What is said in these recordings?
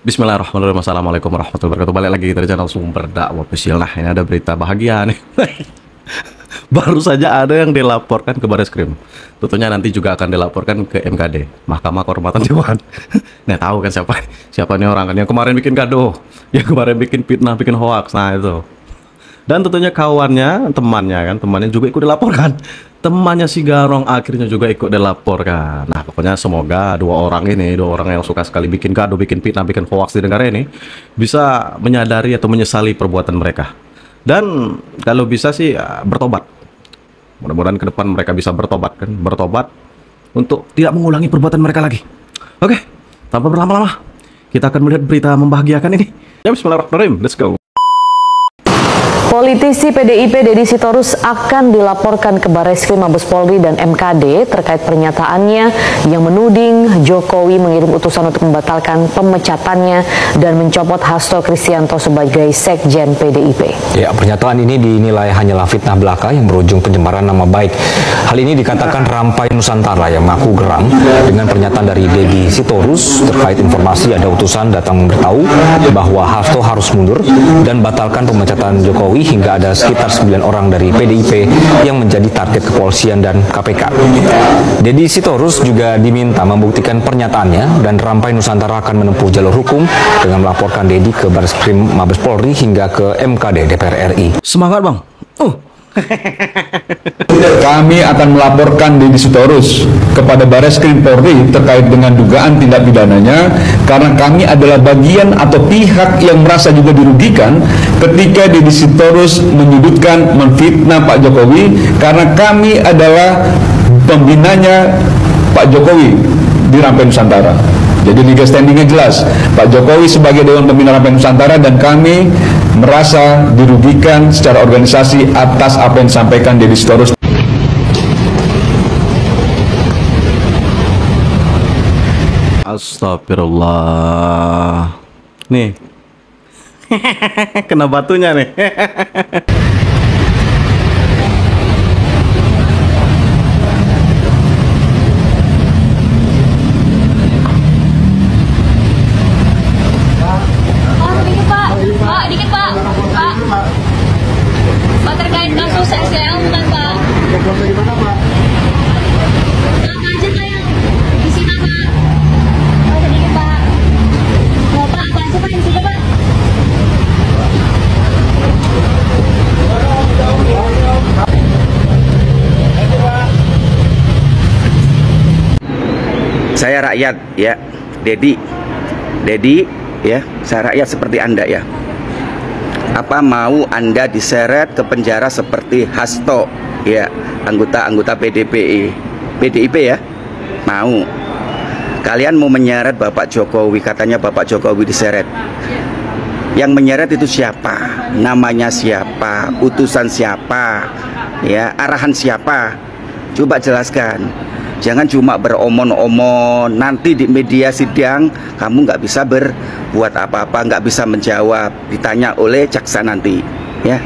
Bismillahirrahmanirrahim. Assalamualaikum warahmatullahi wabarakatuh. Balik lagi dari channel Sumber Dakwah Official. Nah, ini ada berita bahagia nih. Baru saja ada yang dilaporkan ke Bareskrim. Tentunya nanti juga akan dilaporkan ke MKD, Mahkamah Kehormatan Dewan. Nah, tahu kan siapa nih orang kan yang kemarin bikin gaduh, yang kemarin bikin fitnah, bikin hoax. Nah, itu. Dan tentunya kawannya, temannya juga ikut dilaporkan. Temannya si Garong akhirnya juga ikut dilaporkan. Nah, pokoknya semoga dua orang yang suka sekali bikin gaduh, bikin fitnah, bikin hoax di negara ini bisa menyadari atau menyesali perbuatan mereka. Dan kalau bisa sih ya, bertobat. Mudah-mudahan ke depan mereka bisa bertobat untuk tidak mengulangi perbuatan mereka lagi. Oke, tanpa berlama-lama, kita akan melihat berita membahagiakan ini. Ya, bismillahirrahmanirrahim. Let's go. Politisi PDIP Deddy Sitorus akan dilaporkan ke Bareskrim Mabes Polri dan MKD terkait pernyataannya yang menuding Jokowi mengirim utusan untuk membatalkan pemecatannya dan mencopot Hasto Kristianto sebagai Sekjen PDIP. Ya, pernyataan ini dinilai hanyalah fitnah belaka yang berujung pencemaran nama baik. Hal ini dikatakan Rampai Nusantara yang mengaku geram dengan pernyataan dari Deddy Sitorus terkait informasi ada utusan datang memberitahu bahwa Hasto harus mundur dan batalkan pemecatan Jokowi hingga ada sekitar 9 orang dari PDIP yang menjadi target kepolisian dan KPK. Deddy Sitorus juga diminta membuktikan pernyataannya dan Rampai Nusantara akan menempuh jalur hukum dengan melaporkan Deddy ke Bareskrim Mabes Polri hingga ke MKD DPR RI. Semangat, Bang. Kami akan melaporkan Deddy Sitorus kepada Bareskrim Polri terkait dengan dugaan tindak pidananya karena kami adalah bagian atau pihak yang merasa juga dirugikan ketika Deddy Sitorus menyudutkan, menfitnah Pak Jokowi karena kami adalah pembinanya Pak Jokowi di Rampai Nusantara. Jadi legal standingnya jelas, Pak Jokowi sebagai Dewan Pembina Rampai Nusantara dan kami merasa dirugikan secara organisasi atas apa yang disampaikan Deddy Sitorus. Astagfirullah. Nih. Kena batunya nih. Terkait kasus SDL bukan Pak? Dari mana Pak? Aja Pak yang di sini Pak. Oh sedikit Pak. Mau Pak apa aja Pak yang di sini Pak? Saya rakyat ya, Deddy ya, saya rakyat seperti Anda ya. Apa mau Anda diseret ke penjara seperti Hasto ya, anggota PDIP ya? Mau. Kalian mau menyeret Bapak Jokowi, katanya Bapak Jokowi diseret. Yang menyeret itu siapa? Namanya siapa? Utusan siapa? Ya, arahan siapa? Coba jelaskan. Jangan cuma beromong-omong, nanti di media sidang kamu nggak bisa berbuat apa-apa, nggak bisa menjawab, ditanya oleh jaksa nanti, ya.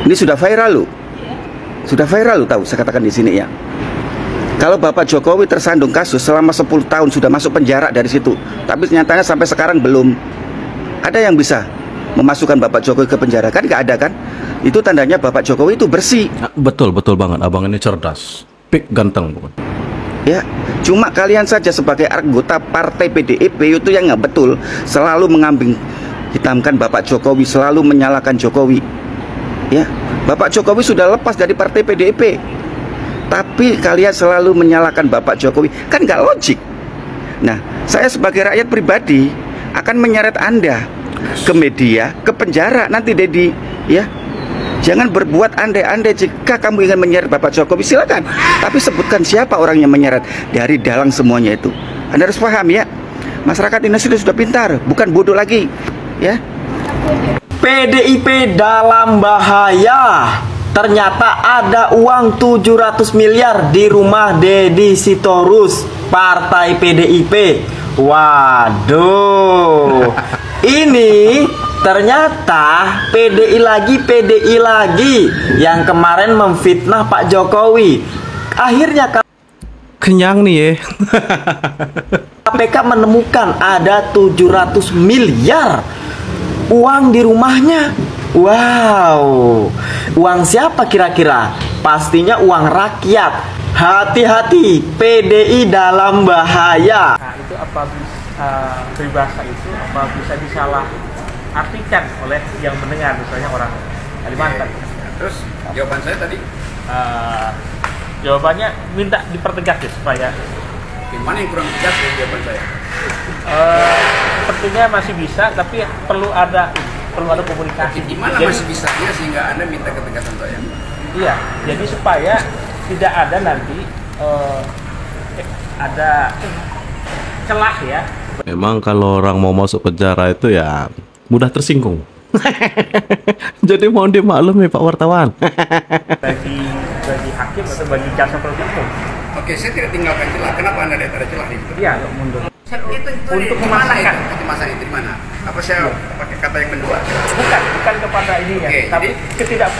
Ini sudah viral loh, tahu saya katakan di sini ya. Kalau Bapak Jokowi tersandung kasus selama 10 tahun sudah masuk penjara dari situ, tapi nyatanya sampai sekarang belum ada yang bisa memasukkan Bapak Jokowi ke penjara, kan nggak ada kan? Itu tandanya Bapak Jokowi itu bersih. Betul banget, abang ini cerdas, pik ganteng bukan? Ya, cuma kalian saja sebagai anggota partai PDIP itu yang nggak betul, selalu mengambing hitamkan Bapak Jokowi, selalu menyalahkan Jokowi. Ya, Bapak Jokowi sudah lepas dari partai PDIP, tapi kalian selalu menyalahkan Bapak Jokowi, kan nggak logik. Nah, saya sebagai rakyat pribadi akan menyeret Anda ke media, ke penjara nanti Deddy, ya. Jangan berbuat andai-andai. Jika kamu ingin menyeret Bapak Jokowi, silakan. Tapi sebutkan siapa orang yang menyeret. Dari dalang semuanya itu. Anda harus paham ya. Masyarakat Indonesia sudah pintar, bukan bodoh lagi. Ya. PDIP dalam bahaya. Ternyata ada uang 700 miliar di rumah Deddy Sitorus, partai PDIP. Waduh. Ini ternyata PDI lagi yang kemarin memfitnah Pak Jokowi. Akhirnya kenyang nih ya. KPK menemukan ada 700 miliar uang di rumahnya. Wow, uang siapa kira-kira? Pastinya uang rakyat. Hati-hati, PDI dalam bahaya. Nah, itu apa peribahasa itu apa bisa disalah artikan oleh yang mendengar, misalnya orang Kalimantan. Terus jawaban saya tadi? Jawabannya minta dipertegas ya, supaya Gimana yang kurang tegas dari jawaban saya? sepertinya masih bisa, tapi perlu ada komunikasi. Gimana Jadi, masih bisanya sehingga Anda minta ketegasan saya? Iya, jadi supaya tidak ada nanti ada celah ya. Memang kalau orang mau masuk penjara itu ya mudah tersinggung. Jadi mohon dimaklumi Pak wartawan. bagi hakim atau bagi jaksa penuntut umum. Oke, saya tidak tinggalkan celah. Kenapa Anda lihat ada celah di situ? Iya, mundur. Itu Untuk di mana memasakkan. itu? Kecemasan itu di mana? Apa saya pakai kata yang kedua? Bukan kepada ininya, Oke, tapi ketidak.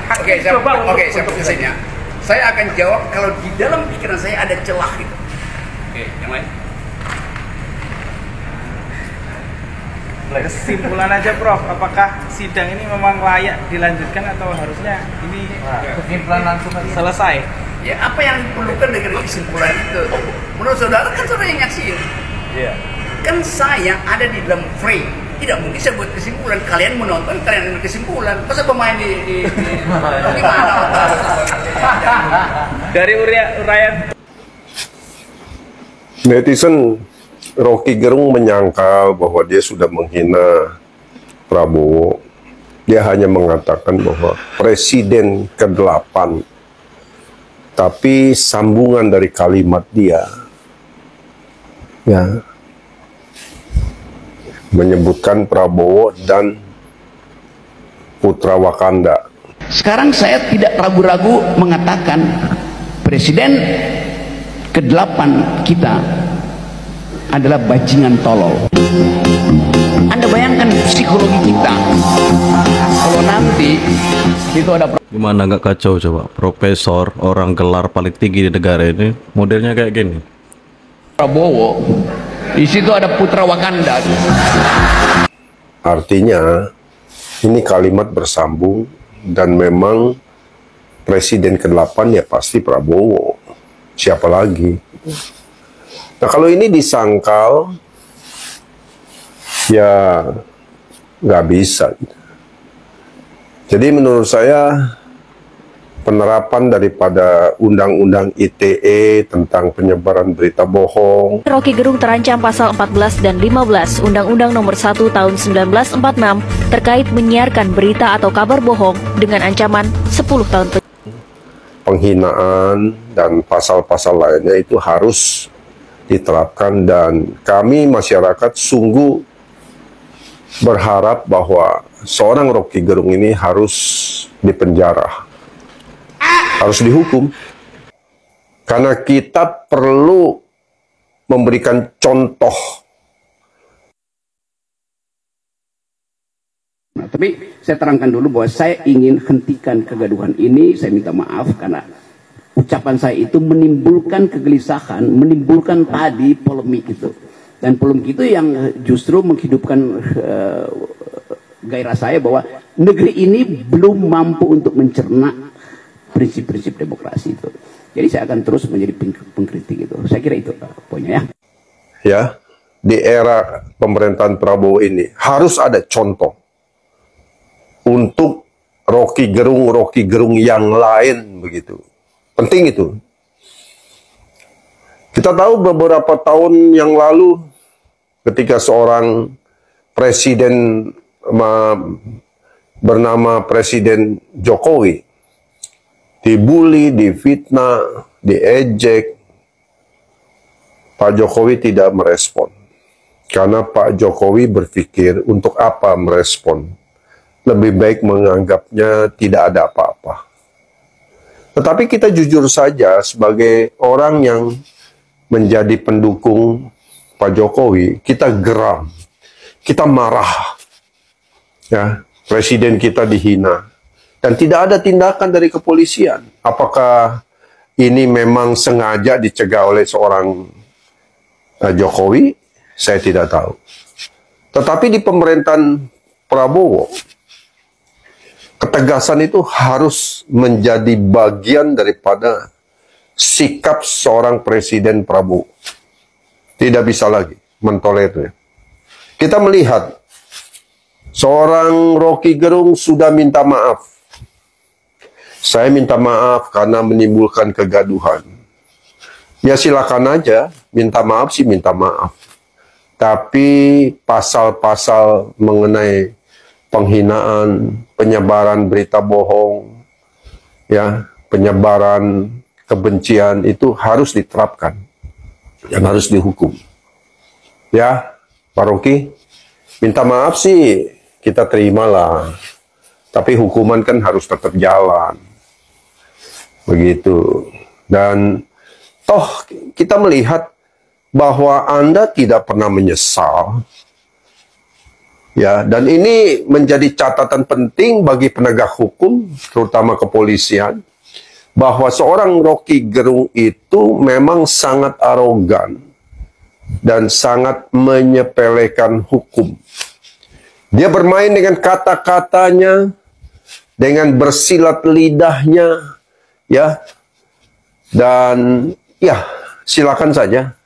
Hakim Oke, saya coba saya putusin ya. Saya akan jawab kalau di dalam pikiran saya ada celah gitu. Oke, yang lain. Kesimpulan aja Prof, apakah sidang ini memang layak dilanjutkan atau harusnya ini kesimpulan langsung selesai? Ya, apa yang diperlukan dengan kesimpulan itu? Menurut saudara kan saudara yang nyaksiin. Iya. Kan saya ada di dalam frame. Tidak mungkin saya buat kesimpulan. Kalian menonton, kalian ambil kesimpulan. Masa pemain di gimana? Dari uraian netizen Rocky Gerung menyangkal bahwa dia sudah menghina Prabowo. Dia hanya mengatakan bahwa Presiden ke-8. Tapi sambungan dari kalimat dia ya menyebutkan Prabowo dan Putra Wakanda. Sekarang saya tidak ragu-ragu mengatakan Presiden ke-8 kita adalah bajingan tolol. Anda bayangkan psikologi kita kalau nanti itu ada Gimana nggak kacau coba? Profesor, orang gelar paling tinggi di negara ini, modelnya kayak gini. Prabowo, di situ ada Putra Wakanda. Artinya ini kalimat bersambung dan memang Presiden ke-8 ya pasti Prabowo. Siapa lagi? Nah, kalau ini disangkal, ya nggak bisa. Jadi menurut saya penerapan daripada Undang-Undang ITE tentang penyebaran berita bohong. Rocky Gerung terancam pasal 14 dan 15 Undang-Undang Nomor 1 Tahun 1946 terkait menyiarkan berita atau kabar bohong dengan ancaman 10 tahun penjara. Penghinaan dan pasal-pasal lainnya itu harus diterapkan dan kami masyarakat sungguh berharap bahwa seorang Rocky Gerung ini harus dipenjara, harus dihukum, karena kita perlu memberikan contoh. Nah, tapi saya terangkan dulu bahwa saya ingin hentikan kegaduhan ini. Saya minta maaf karena ucapan saya itu menimbulkan kegelisahan, menimbulkan tadi polemik itu. Dan polemik itu yang justru menghidupkan gairah saya bahwa negeri ini belum mampu untuk mencerna prinsip-prinsip demokrasi itu. Jadi saya akan terus menjadi pengkritik itu. Saya kira itu poinnya ya. Ya, di era pemerintahan Prabowo ini harus ada contoh untuk Rocky Gerung yang lain begitu. Penting itu. Kita tahu beberapa tahun yang lalu ketika seorang presiden bernama Presiden Jokowi dibully, difitnah, diejek, Pak Jokowi tidak merespon. Karena Pak Jokowi berpikir untuk apa merespon? Lebih baik menganggapnya tidak ada apa-apa. Tetapi kita jujur saja sebagai orang yang menjadi pendukung Pak Jokowi, kita geram, kita marah. Ya, presiden kita dihina. Dan tidak ada tindakan dari kepolisian. Apakah ini memang sengaja dicegah oleh seorang Jokowi, saya tidak tahu. Tetapi di pemerintahan Prabowo, ketegasan itu harus menjadi bagian daripada sikap seorang Presiden Prabowo. Tidak bisa lagi mentolerir. Kita melihat seorang Rocky Gerung sudah minta maaf. Saya minta maaf karena menimbulkan kegaduhan. Ya silakan aja, minta maaf sih minta maaf. Tapi pasal-pasal mengenai penghinaan, penyebaran berita bohong, ya, penyebaran kebencian itu harus diterapkan dan harus dihukum. Ya, Pak Rocky, minta maaf sih kita terimalah. Tapi hukuman kan harus tetap jalan. Begitu. Dan toh kita melihat bahwa Anda tidak pernah menyesal. Ya, dan ini menjadi catatan penting bagi penegak hukum, terutama kepolisian, bahwa seorang Rocky Gerung itu memang sangat arogan dan sangat menyepelekan hukum. Dia bermain dengan kata-katanya, dengan bersilat lidahnya, ya, dan ya silakan saja.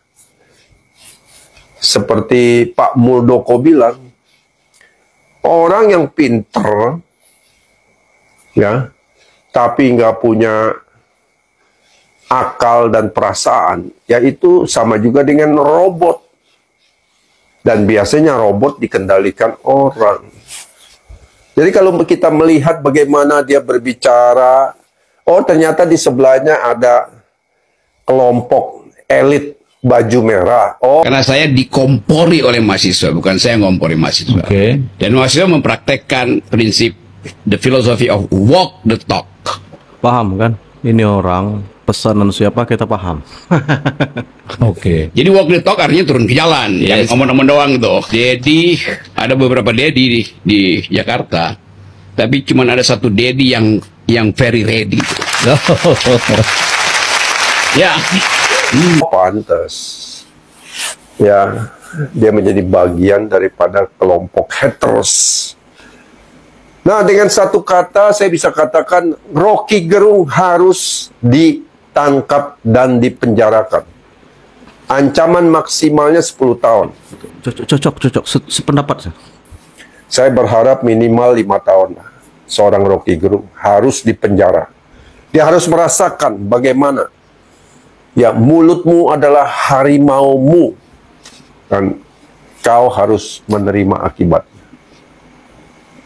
Seperti Pak Muldoko bilang, orang yang pinter, ya, tapi nggak punya akal dan perasaan, yaitu sama juga dengan robot. Dan biasanya robot dikendalikan orang. Jadi kalau kita melihat bagaimana dia berbicara, oh ternyata di sebelahnya ada kelompok elit baju merah. Oh, karena saya dikompori oleh mahasiswa, bukan saya ngompori mahasiswa. Dan mahasiswa mempraktekkan prinsip the philosophy of walk the talk. Paham kan? Ini orang pesanan siapa kita paham. Jadi walk the talk artinya turun ke jalan, yang omong-omong doang tuh. Jadi ada beberapa Dedi di Jakarta, tapi cuma ada satu Dedi yang very ready. Ya. Pantas. Ya, dia menjadi bagian daripada kelompok haters. Nah, dengan satu kata saya bisa katakan Rocky Gerung harus ditangkap dan dipenjarakan. Ancaman maksimalnya 10 tahun. Cocok. Sependapat saya. Saya berharap minimal 5 tahun. Seorang Rocky Gerung harus dipenjara. Dia harus merasakan bagaimana ya mulutmu adalah harimaumu dan kau harus menerima akibatnya.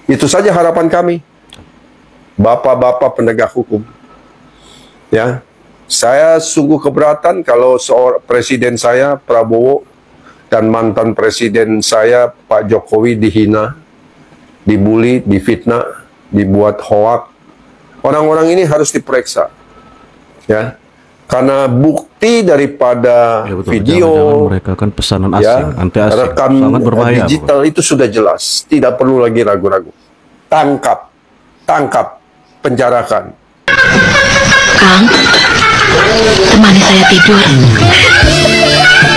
Itu saja harapan kami, bapak-bapak penegak hukum. Ya, saya sungguh keberatan kalau seorang presiden saya Prabowo dan mantan presiden saya Pak Jokowi dihina, dibully, difitnah, dibuat hoak. Orang-orang ini harus diperiksa. Ya. Karena bukti daripada video, jangan mereka kan pesanan asing, anti asing, rekam sangat berbahaya. Digital itu sudah jelas, tidak perlu lagi ragu-ragu. Tangkap, penjarakan. Kang, temani saya tidur.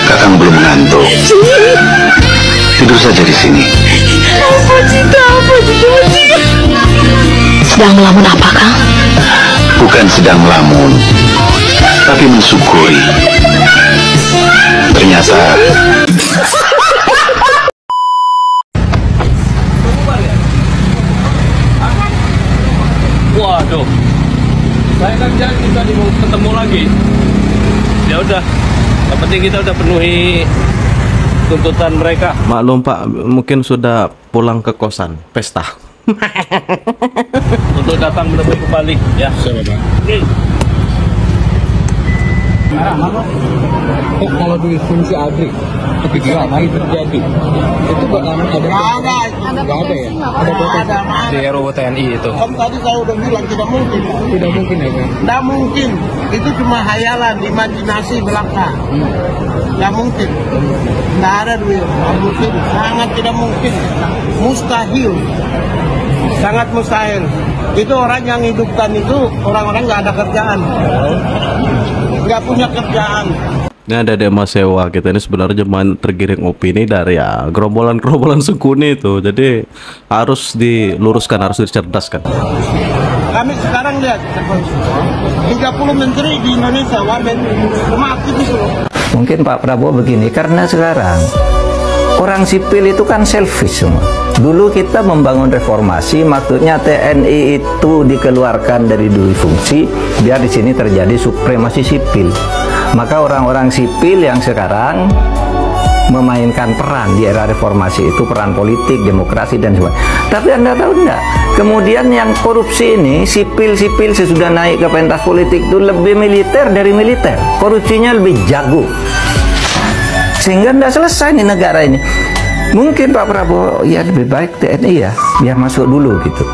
Kakang belum ngantuk. Tidur saja di sini. Apa cinta? Sedang melamun apa, Kang? Bukan sedang melamun, tapi mensyukuri. Ternyata waduh, saya kan janji tadi mau ketemu lagi. Ya udah, yang penting kita udah penuhi tuntutan mereka. Maklum Pak, mungkin sudah pulang ke kosan, pesta. Untuk datang menemui kembali, ya. Kalau di fungsi ABRI ketika ini terjadi itu bakalan ada nggak ada ya, ada potensi di RUU TNI itu. Kan tadi saya udah bilang tidak mungkin ya kan? Tidak mungkin, itu cuma hayalan, imajinasi belaka. Tidak mungkin, tidak ada duit, tidak mungkin, sangat tidak mungkin, mustahil, sangat mustahil. Itu orang yang hidupkan itu orang-orang nggak ada kerjaan, nggak punya kerjaan. Ini ada demo sewa kita ini sebenarnya cuma tergiring opini dari ya gerombolan-gerombolan sengkuni itu. Jadi harus diluruskan, harus dicerdaskan. Kami sekarang lihat 30 menteri di Indonesia wamen cuma aktivis loh. Mungkin Pak Prabowo begini, karena sekarang orang sipil itu kan selfish semua. Dulu kita membangun reformasi, maksudnya TNI itu dikeluarkan dari dua fungsi biar di sini terjadi supremasi sipil. Maka orang-orang sipil yang sekarang memainkan peran di era reformasi itu peran politik, demokrasi dan sebagainya. Tapi Anda tahu enggak? Kemudian yang korupsi ini sipil-sipil sesudah naik ke pentas politik itu lebih militer dari militer. Korupsinya lebih jago. Sehingga enggak selesai nih negara ini. Mungkin Pak Prabowo ya lebih baik TNI ya biar masuk dulu gitu.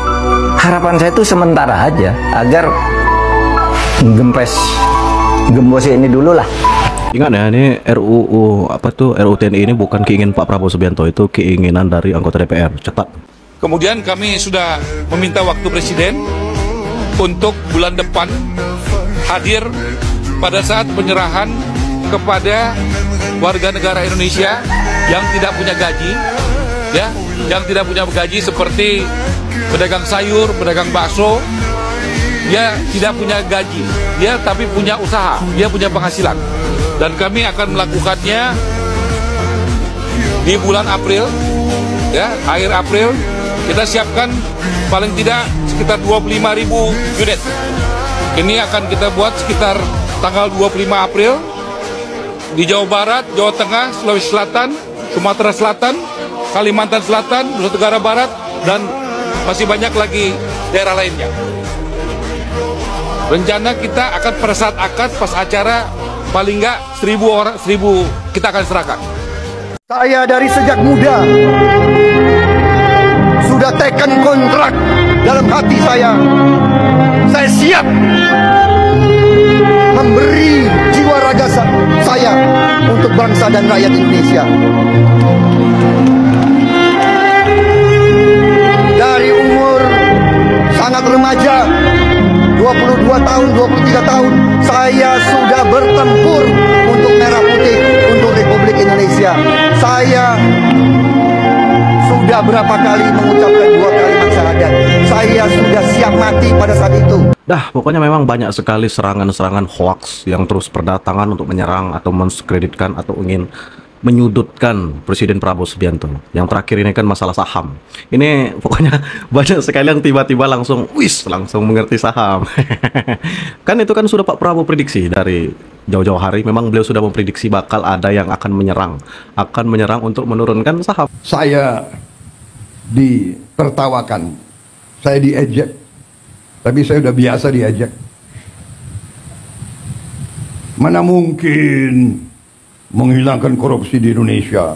Harapan saya itu sementara aja agar gembos ini dulu lah. Ingat ya, ini RUU RUU TNI ini bukan keinginan Pak Prabowo Subianto, itu keinginan dari anggota DPR. Cepat. Kemudian kami sudah meminta waktu Presiden untuk bulan depan hadir pada saat penyerahan kepada warga negara Indonesia yang tidak punya gaji, ya, yang tidak punya gaji seperti pedagang sayur, pedagang bakso. Dia tidak punya gaji, dia tapi punya usaha, dia punya penghasilan. Dan kami akan melakukannya di bulan April, ya, akhir April. Kita siapkan paling tidak sekitar 25.000 unit. Ini akan kita buat sekitar tanggal 25 April di Jawa Barat, Jawa Tengah, Sulawesi Selatan, Sumatera Selatan, Kalimantan Selatan, Nusa Tenggara Barat, dan masih banyak lagi daerah lainnya. Rencana kita akan pada saat akad pas acara paling enggak 1.000 kita akan serahkan. Saya dari sejak muda sudah teken kontrak dalam hati saya. Saya siap memberi jiwa raga saya untuk bangsa dan rakyat Indonesia. Dari umur sangat remaja, 22 tahun, 23 tahun, saya sudah bertempur untuk merah putih, untuk Republik Indonesia. Saya sudah berapa kali mengucapkan 2 kalimat syahadat. Saya sudah siap mati pada saat itu. Pokoknya memang banyak sekali serangan-serangan hoax yang terus berdatangan untuk menyerang atau mendiskreditkan atau ingin menyudutkan Presiden Prabowo Subianto. Yang terakhir ini kan masalah saham. Ini pokoknya banyak sekali yang tiba-tiba langsung mengerti saham. Kan itu kan sudah Pak Prabowo prediksi dari jauh-jauh hari. Memang beliau sudah memprediksi bakal ada yang akan menyerang untuk menurunkan saham. Saya ditertawakan, saya diejek, tapi saya udah biasa diejek. Mana mungkin menghilangkan korupsi di Indonesia,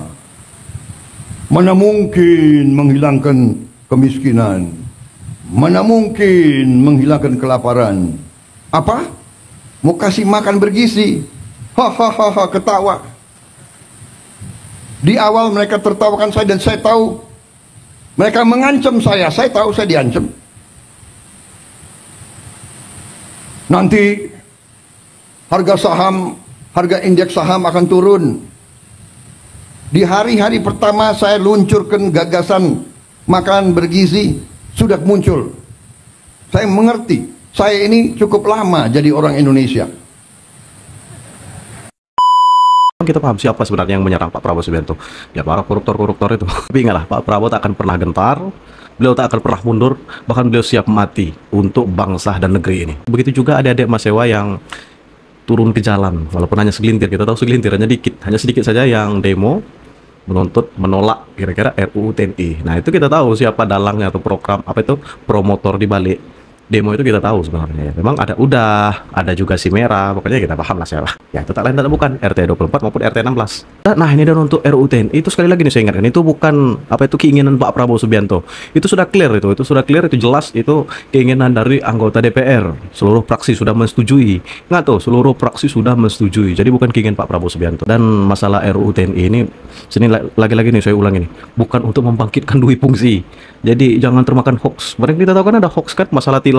mana mungkin menghilangkan kemiskinan, mana mungkin menghilangkan kelaparan. Apa? Mau kasih makan bergizi? Hahaha, ketawa. Di awal mereka tertawakan saya dan saya tahu mereka mengancam saya tahu saya diancam. Nanti harga indeks saham akan turun. Di hari-hari pertama saya luncurkan gagasan makan bergizi, sudah muncul. Saya mengerti, saya ini cukup lama jadi orang Indonesia. Kita paham siapa sebenarnya yang menyerang Pak Prabowo Subianto. Ya para koruptor-koruptor itu. Tapi ingatlah, Pak Prabowo tak akan pernah gentar, beliau tak akan pernah mundur, bahkan beliau siap mati untuk bangsa dan negeri ini. Begitu juga adik-adik mahasiswa yang turun ke jalan, walaupun hanya segelintir, kita tahu segelintir, hanya sedikit saja yang demo menuntut menolak kira-kira RUU TNI. Nah itu kita tahu siapa dalangnya atau promotor di balik demo itu kita tahu sebenarnya. Memang ada juga si merah, pokoknya kita paham lah siapa. Ya itu tak lain tak bukan RT 24 maupun RT 16. Nah ini dan untuk RUU TNI itu sekali lagi nih saya ingatkan, itu bukan keinginan Pak Prabowo Subianto. Itu sudah clear, itu sudah clear, itu jelas, itu keinginan dari anggota DPR. Seluruh fraksi sudah menyetujui. Nggak tuh, seluruh fraksi sudah menyetujui. Jadi bukan keinginan Pak Prabowo Subianto. Dan masalah RUU TNI ini, sini lagi-lagi nih saya ulang ini, bukan untuk membangkitkan dui fungsi. Jadi jangan termakan hoax. Mereka kita tahu kan ada hoax kan masalah tilang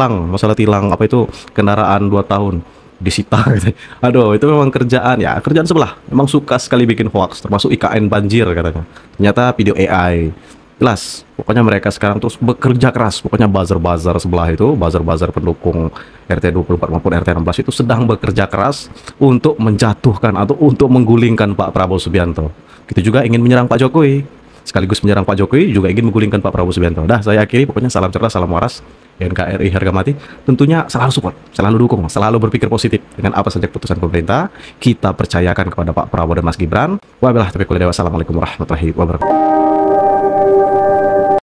kendaraan 2 tahun. disita gitu. Aduh, itu memang kerjaan sebelah. Memang suka sekali bikin hoax, termasuk IKN banjir katanya. Ternyata video AI. Jelas, pokoknya mereka sekarang terus bekerja keras. Pokoknya buzzer-buzzer sebelah itu, buzzer-buzzer pendukung RT 24 maupun RT 16 itu sedang bekerja keras untuk menjatuhkan atau untuk menggulingkan Pak Prabowo Subianto. Gitu juga ingin menyerang Pak Jokowi. Sekaligus menyerang Pak Jokowi, juga ingin menggulingkan Pak Prabowo Subianto. Dah, saya akhiri. Pokoknya salam cerdas, salam waras. NKRI harga mati. Tentunya selalu support, selalu dukung, selalu berpikir positif dengan apa saja keputusan pemerintah. Kita percayakan kepada Pak Prabowo dan Mas Gibran. Wabillahi taufiq wal hidayah. Wassalamualaikum warahmatullahi wabarakatuh.